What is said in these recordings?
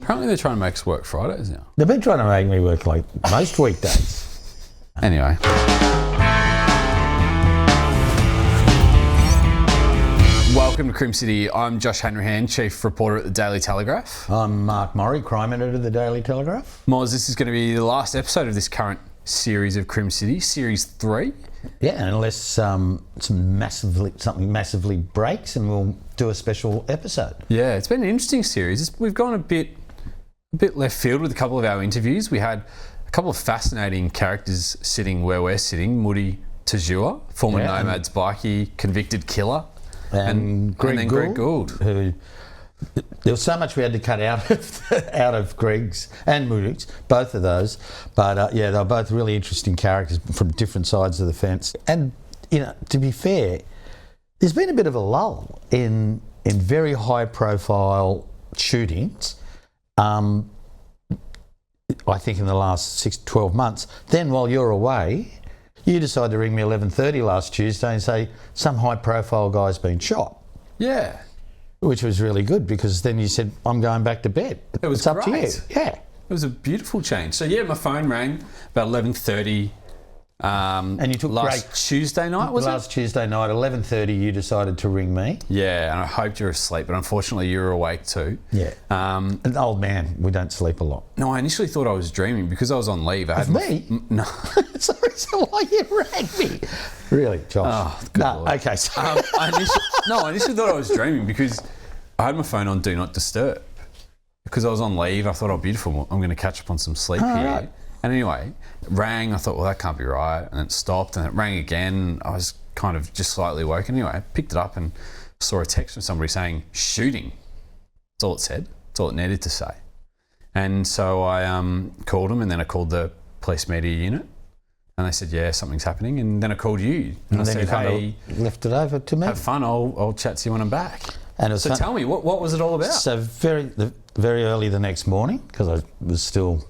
Apparently they're trying to make us work Fridays now. They've been trying to make me work like most weekdays. Anyway. Welcome to Crim City. I'm Josh Hanrahan, Chief Reporter at the Daily Telegraph. I'm Mark Murray, Crime Editor of the Daily Telegraph. Moz, this is going to be the last episode of this current series of Crim City, Series 3. Yeah, unless something massively breaks, and we'll do a special episode. Yeah, it's been an interesting series. We've gone a bit left field with a couple of our interviews. We had a couple of fascinating characters sitting where we're sitting. Moody Tajua, former Nomads bikie, convicted killer. And Greg Gould. Who, there was so much we had to cut out of Greg's and Moody's, both of those. But they were both really interesting characters from different sides of the fence. And, to be fair, there's been a bit of a lull in very high profile shootings. I think in the last 12 months. Then while you're away, you decided to ring me 11:30 last Tuesday and say some high-profile guy's been shot. Yeah. Which was really good, because then you said, I'm going back to bed. It's up to you. Yeah. It was a beautiful change. So, my phone rang about 11:30 and you took last Tuesday night, was it? Last Tuesday night, 11:30, you decided to ring me. Yeah, and I hoped you were asleep, but unfortunately you were awake too. Yeah. An old man, we don't sleep a lot. No, I initially thought I was dreaming because I was on leave. Of me? No. Sorry, so why you rang me? Really, Josh? Oh, good Lord. Okay, sorry. I initially thought I was dreaming because I had my phone on Do Not Disturb. Because I was on leave, I thought, oh, beautiful, I'm going to catch up on some sleep here. Right. And anyway, it rang, I thought, well, that can't be right. And it stopped, and it rang again. I was kind of just slightly woke. Anyway, I picked it up and saw a text from somebody saying, shooting. That's all it said. That's all it needed to say. And so I called them, and then I called the police media unit. And they said, yeah, something's happening. And then I called you. And I then said, hey, left it over to me. Have fun, I'll chat to you when I'm back. And so tell me, what was it all about? So very early the next morning, because I was still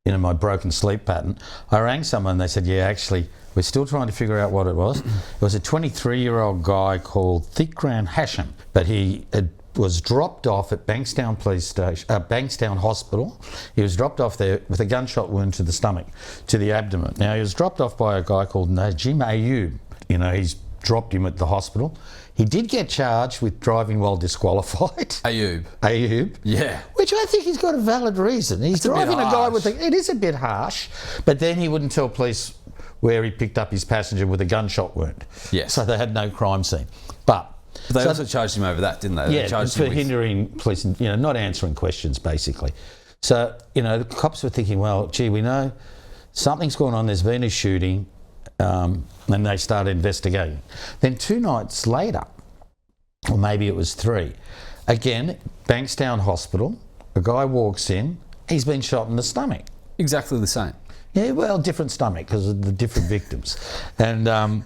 in my broken sleep pattern, I rang someone and they said, yeah, actually, we're still trying to figure out what it was. It was a 23-year-old guy called Thikran Hashim, but he was dropped off at Bankstown Police Station, Bankstown Hospital. He was dropped off there with a gunshot wound to the stomach, to the abdomen. Now, he was dropped off by a guy called Najim Ayub. He's dropped him at the hospital. He did get charged with driving while disqualified. Ayub. Yeah. Which I think he's got a valid reason. He's driving a guy with it is a bit harsh, but then he wouldn't tell police where he picked up his passenger with a gunshot wound. Yes. So they had no crime scene. But they also charged him over that, didn't they? Yeah, for hindering police, not answering questions, basically. So, the cops were thinking, well, gee, we know something's going on. There's been a shooting. And they started investigating. Then 2 nights later, or maybe it was 3, again, Bankstown Hospital, a guy walks in, he's been shot in the stomach. Exactly the same. Yeah, well, different stomach because of the different victims. And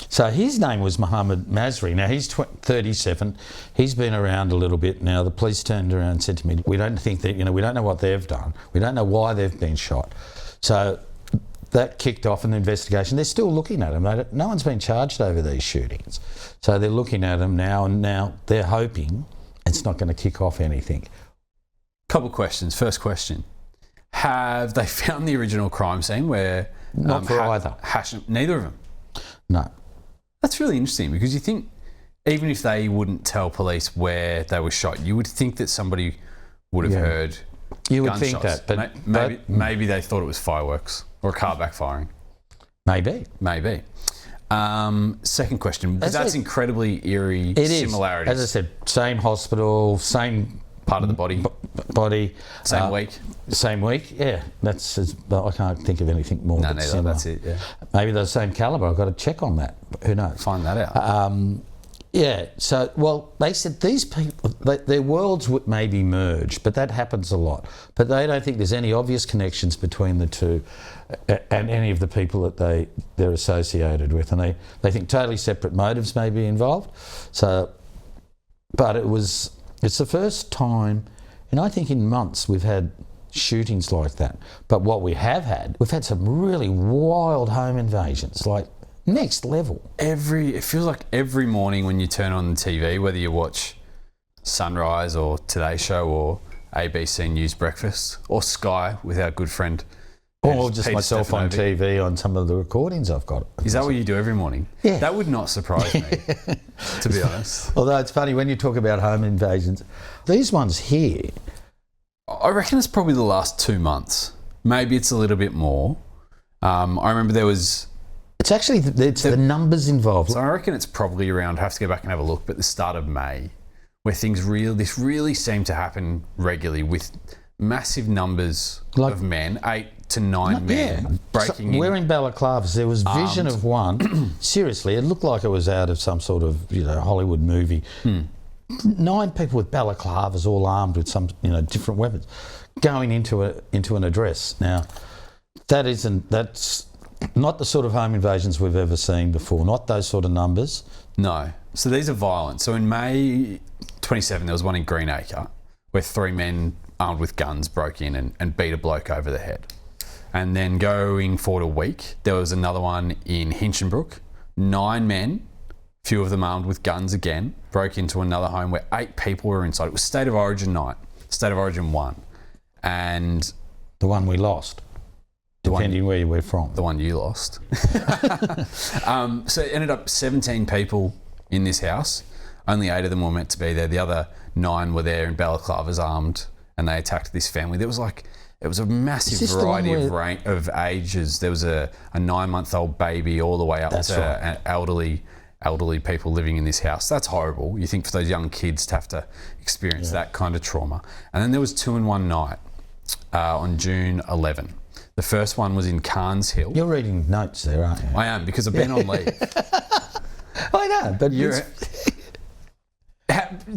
so his name was Mohammed Masri. Now, he's 37. He's been around a little bit now. The police turned around and said to me, we don't think that, we don't know what they've done. We don't know why they've been shot. So that kicked off an investigation. They're still looking at him. No one's been charged over these shootings. So they're looking at him now, and now they're hoping it's not going to kick off anything. Couple questions. First question. Have they found the original crime scene where... Not for either. Neither of them? No. That's really interesting, because you think, even if they wouldn't tell police where they were shot, you would think that somebody would have heard You would gunshots. think that, but... Maybe they thought it was fireworks. Or a car backfiring. Maybe. Second question, because that's incredibly eerie similarities. As I said, same hospital, same part of the body. Same week. Same week, yeah. I can't think of anything more. No, neither. Similar. That's it, yeah. Maybe they're the same calibre. I've got to check on that. Who knows? Find that out. Yeah, so, well, they said these people, their worlds would maybe merge, but that happens a lot. But they don't think there's any obvious connections between the two and any of the people that they're associated with. And they think totally separate motives may be involved. So, but it's the first time, and I think in months, we've had shootings like that. But what we've had some really wild home invasions, like next level. It feels like every morning when you turn on the TV, whether you watch Sunrise or Today Show or ABC News breakfast, or Sky with our good friend. Or just Peter myself on Stefanovic. TV on some of the recordings I've got. Is that what you do every morning? Yeah. That would not surprise me, to be honest. Although it's funny when you talk about home invasions, these ones here, I reckon it's probably the last 2 months. Maybe it's a little bit more. I remember there was... it's actually the numbers involved. So I reckon it's probably around, I have to go back and have a look, but the start of May, where this really seemed to happen regularly with massive numbers of men, 8 to 9 men breaking in. Wearing balaclavas, there was vision of one. Seriously, it looked like it was out of some sort of Hollywood movie. 9 people with balaclavas, all armed with some different weapons, going into an address. Now, that's not the sort of home invasions we've ever seen before. Not those sort of numbers. No. So these are violent. So in May 27, there was one in Greenacre where 3 men armed with guns broke in and beat a bloke over the head. And then going forward a week, there was another one in Hinchinbrook. 9 men, few of them armed with guns again, broke into another home where 8 people were inside. It was State of Origin night, State of Origin 1. And the one we lost, depending where you were from. The one you lost. So it ended up 17 people in this house. Only 8 of them were meant to be there. The other 9 were there in balaclavas armed, and they attacked this family. It was a massive variety of ages. There was a 9-month-old baby all the way up to elderly people living in this house. That's horrible. You think for those young kids to have to experience that kind of trauma. And then there was 2 in one night on June 11. The first one was in Carnes Hill. You're reading notes there, aren't you? I am, because I've been on leave. I know, but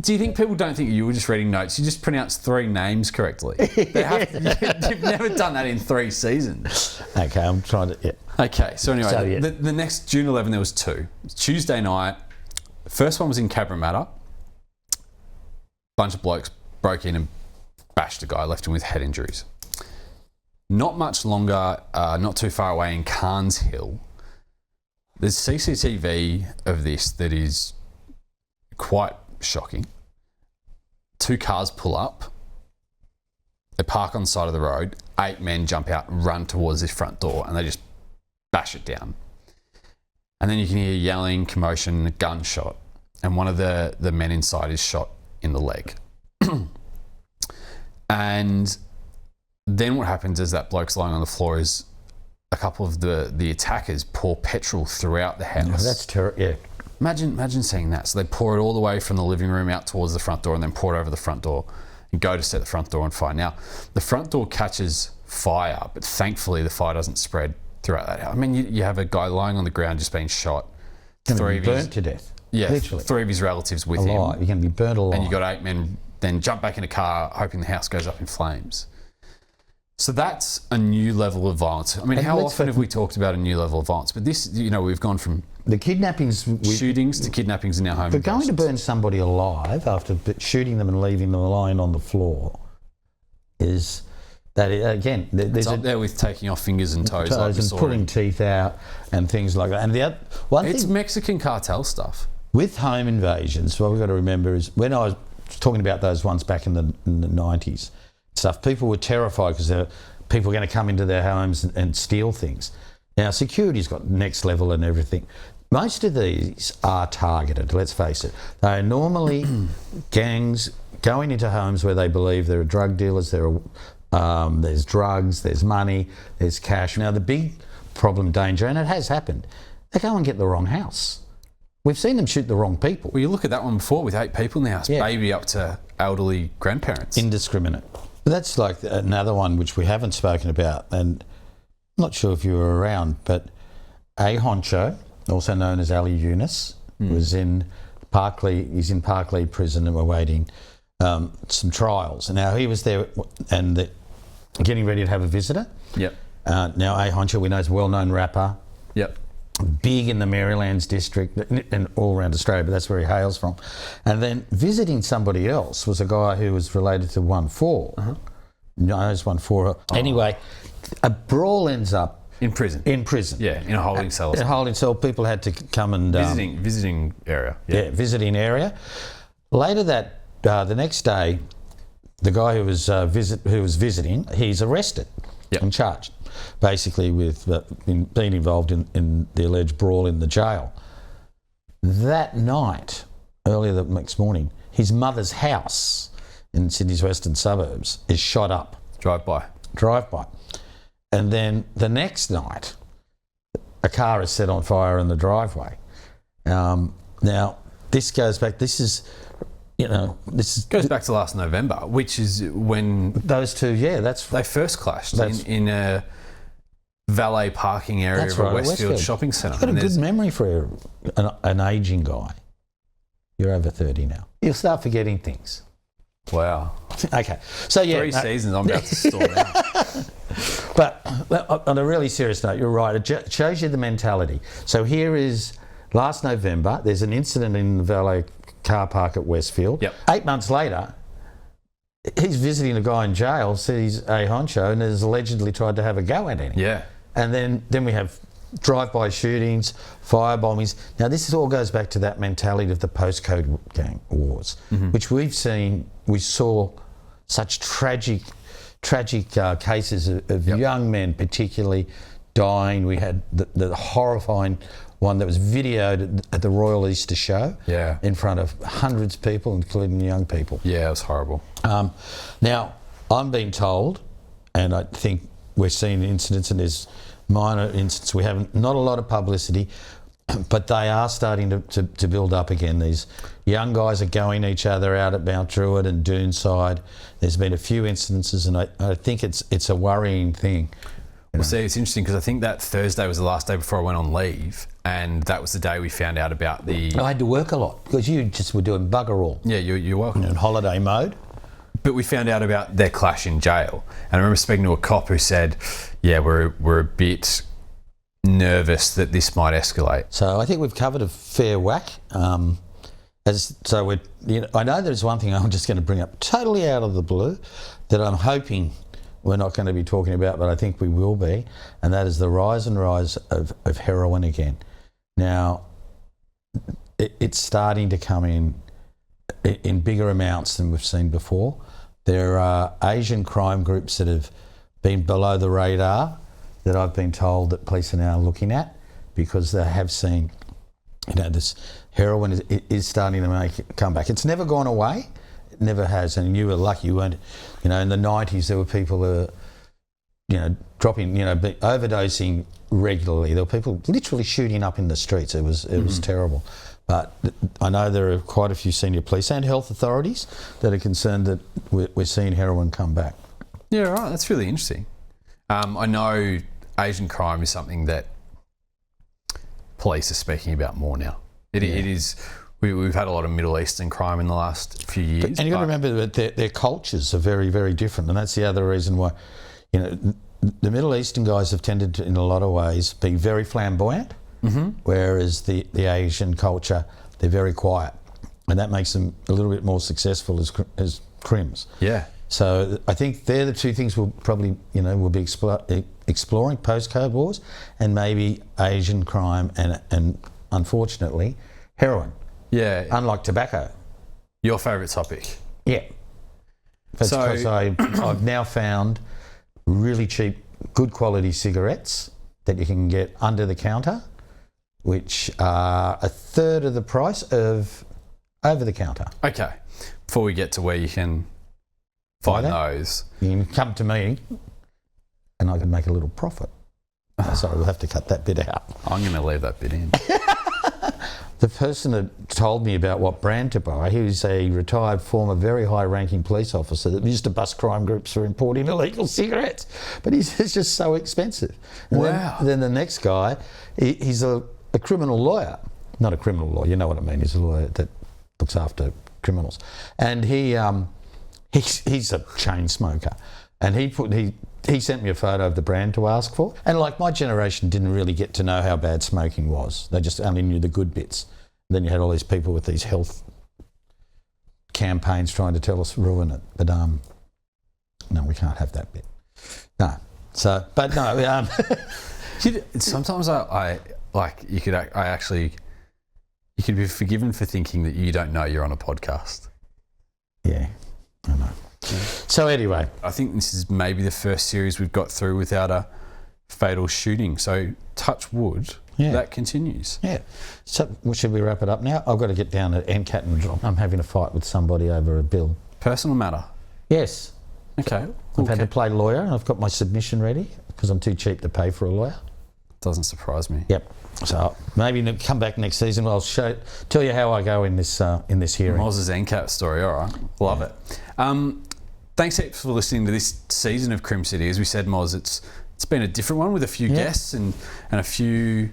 do you think people don't think you were just reading notes? You just pronounced 3 names correctly. You've never done that in 3 seasons. Okay, I'm trying to... Yeah. Okay, so anyway, the next June 11, there was 2. Tuesday night, first one was in Cabramatta. Bunch of blokes broke in and bashed a guy, left him with head injuries. Not much longer, not too far away in Carnes Hill, there's CCTV of this that is quite shocking. 2 cars pull up, they park on the side of the road, 8 men jump out, run towards this front door, and they just bash it down. And then you can hear yelling, commotion, a gunshot, and one of the men inside is shot in the leg. And then what happens is that bloke's lying on the floor is a couple of the attackers pour petrol throughout the house. No, that's terrible, yeah. Imagine seeing that. So they pour it all the way from the living room out towards the front door and then pour it over the front door and go to set the front door on fire. Now, the front door catches fire, but thankfully the fire doesn't spread throughout that house. I mean, you have a guy lying on the ground just being shot. You're going to be burnt to death. Yeah, literally. 3 of his relatives with him. Alive. You're going to be burnt alive. And you got 8 men then jump back in a car hoping the house goes up in flames. So that's a new level of violence. I mean, how often have we talked about a new level of violence? But this, we've gone from the kidnappings, shootings to kidnappings in our home. But going to burn somebody alive after shooting them and leaving them lying on the floor is that, again, there's up there with taking off fingers and toes like and pulling teeth out and things like that. And the other it's Mexican cartel stuff. With home invasions, what we've got to remember is when I was talking about those ones back in the 90s, stuff, people were terrified because people were going to come into their homes and steal things. Now, security's got next level and everything. Most of these are targeted, let's face it. They are normally gangs going into homes where they believe there are drug dealers, there's drugs, there's money, there's cash. Now, the big problem, danger, and it has happened, they go and get the wrong house. We've seen them shoot the wrong people. Well, you look at that one before with 8 people in the house, baby up to elderly grandparents. Indiscriminate. That's like another one which we haven't spoken about, and I'm not sure if you were around, but A. Honcho, also known as Ali Yunus, was in Parklea. He's in Parklea prison and we're waiting some trials. Now, he was there and getting ready to have a visitor. Yep. Now, A. Honcho, we know, is a well-known rapper. Yep. Big in the Marylands district and all around Australia, but that's where he hails from. And then visiting somebody else was a guy who was related to 1-4. Uh-huh. Knows 1-4. Anyway, a brawl ends up in prison. Yeah, in a holding cell. In a holding cell, people had to come and visiting area. Yeah, visiting area. Later the next day, the guy who was visiting, he's arrested and charged, basically with being involved in the alleged brawl in the jail. That night, earlier the next morning, his mother's house in Sydney's western suburbs is shot up. Drive-by. And then the next night, a car is set on fire in the driveway. Now, this goes back, goes back to last November, which is when those two, they first clashed in a valet parking area of a Westfield shopping centre. You've got a good memory for an ageing guy. You're over 30 now. You'll start forgetting things. Wow. Okay. So, 3 seasons, I'm about to storm out. But on a really serious note, you're right. It shows you the mentality. So here is last November, there's an incident in the valet car park at Westfield. Yep. 8 months later, he's visiting a guy in jail, sees a honcho, and has allegedly tried to have a go at him. Yeah. And then we have drive-by shootings, fire bombings. Now, this all goes back to that mentality of the postcode gang wars, which we saw such tragic cases of young men particularly dying. We had the horrifying one that was videoed at the Royal Easter Show in front of hundreds of people, including young people. Yeah, it was horrible. Now, I'm being told, and I think we're seeing incidents, and there's minor incidents. We have not a lot of publicity, but they are starting to build up again. These young guys are going each other out at Mount Druitt and Doonside. There's been a few incidences, and I think it's a worrying thing. Well, see, it's interesting because I think that Thursday was the last day before I went on leave, and that was the day we found out about the... I had to work a lot because you just were doing bugger all. Yeah, you're welcome. In holiday mode. But we found out about their clash in jail. And I remember speaking to a cop who said, we're a bit nervous that this might escalate. So I think we've covered a fair whack. I know there's one thing I'm just going to bring up totally out of the blue that I'm hoping we're not going to be talking about, but I think we will be, and that is the rise of heroin again. Now, it's starting to come in bigger amounts than we've seen before. There are Asian crime groups that have been below the radar that I've been told that police are now looking at because they have seen, this heroin is starting to make it come back. It's never gone away. It never has. And you were lucky. You weren't, in the 90s there were people who were, dropping, overdosing regularly. There were people literally shooting up in the streets. It was terrible. But I know there are quite a few senior police and health authorities that are concerned that we're seeing heroin come back. Yeah, right. That's really interesting. I know Asian crime is something that police are speaking about more now. It is. We've had a lot of Middle Eastern crime in the last few years. And you've got to remember that their cultures are very, very different. And that's the other reason why, the Middle Eastern guys have tended to, in a lot of ways, be very flamboyant. Whereas the Asian culture, they're very quiet, and that makes them a little bit more successful as crims. Yeah. So I think they're the two things we'll probably, we'll be exploring postcode wars, and maybe Asian crime and unfortunately heroin. Yeah. Unlike tobacco. Your favourite topic. Yeah. That's because I've now found really cheap, good quality cigarettes that you can get under the counter, which are a third of the price of over the counter. Okay. Before we get to where you can find those. You can come to me and I can make a little profit. Sorry, we'll have to cut that bit out. I'm going to leave that bit in. The person that told me about what brand to buy, he was a retired former very high-ranking police officer that used to bust crime groups for importing illegal cigarettes. But it's just so expensive. And wow. Then the next guy, he's a criminal lawyer. Not a criminal lawyer, you know what I mean. He's a lawyer that looks after criminals. And he's a chain smoker. And he sent me a photo of the brand to ask for. And like my generation didn't really get to know how bad smoking was. They just only knew the good bits. And then you had all these people with these health campaigns trying to tell us ruin it. But no, we can't have that bit. No. So, but no. Sometimes I you could be forgiven for thinking that you don't know you're on a podcast. Yeah, I know. So anyway, I think this is maybe the first series we've got through without a fatal shooting. So touch wood, that continues. Yeah. So should we wrap it up now? I've got to get down to NCAT and I'm having a fight with somebody over a bill. Personal matter? Yes. Okay. I've had to play lawyer and I've got my submission ready because I'm too cheap to pay for a lawyer. Doesn't surprise me. Yep. So maybe come back next season. I'll tell you how I go in this hearing. Moz's NCAT story. All right. Love it. Thanks heaps for listening to this season of Crim City. As we said, Moz, it's been a different one with a few guests and a few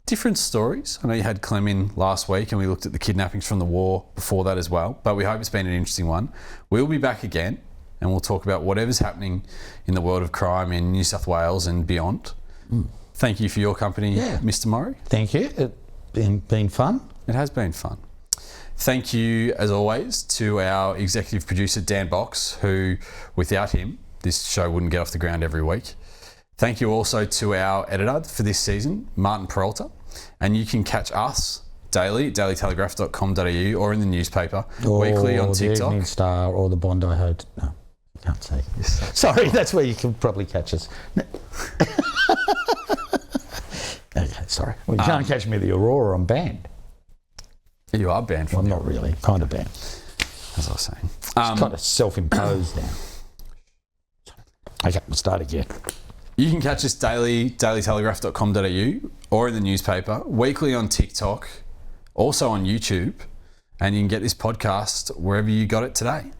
different stories. I know you had Clem in last week and we looked at the kidnappings from the war before that as well, but we hope it's been an interesting one. We'll be back again and we'll talk about whatever's happening in the world of crime in New South Wales and beyond. Thank you for your company, Mr. Murray. Thank you. It's been fun. It has been fun. Thank you, as always, to our executive producer, Dan Box, who, without him, this show wouldn't get off the ground every week. Thank you also to our editor for this season, Martin Peralta. And you can catch us daily at dailytelegraph.com.au or in the newspaper, weekly on TikTok. The Evening Star or the Bondi Hotel. No, can't say. Sorry, that's where you can probably catch us. Okay, sorry. Well, you can't catch me at the Aurora. I'm banned. You are banned from not really. Kind of banned. As I was saying. It's kind of self-imposed now. Okay, we'll start again. You can catch us daily, dailytelegraph.com.au or in the newspaper, weekly on TikTok, also on YouTube, and you can get this podcast wherever you got it today.